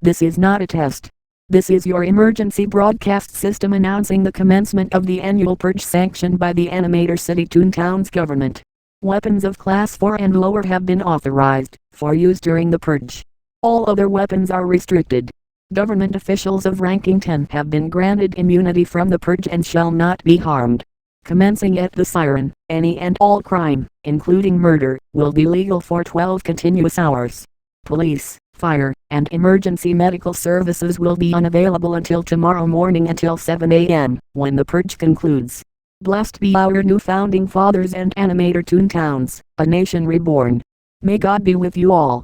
This is not a test. This is your emergency broadcast system announcing the commencement of the annual purge sanctioned by the Animator City Toontowns government. Weapons of Class 4 and lower have been authorized for use during the purge. All other weapons are restricted. Government officials of ranking 10 have been granted immunity from the purge and shall not be harmed. Commencing at the siren, any and all crime, including murder, will be legal for 12 continuous hours. Police, fire, and emergency medical services will be unavailable until tomorrow morning until 7 a.m., when the purge concludes. Blessed be our new founding fathers and Animator Toontowns, a nation reborn. May God be with you all.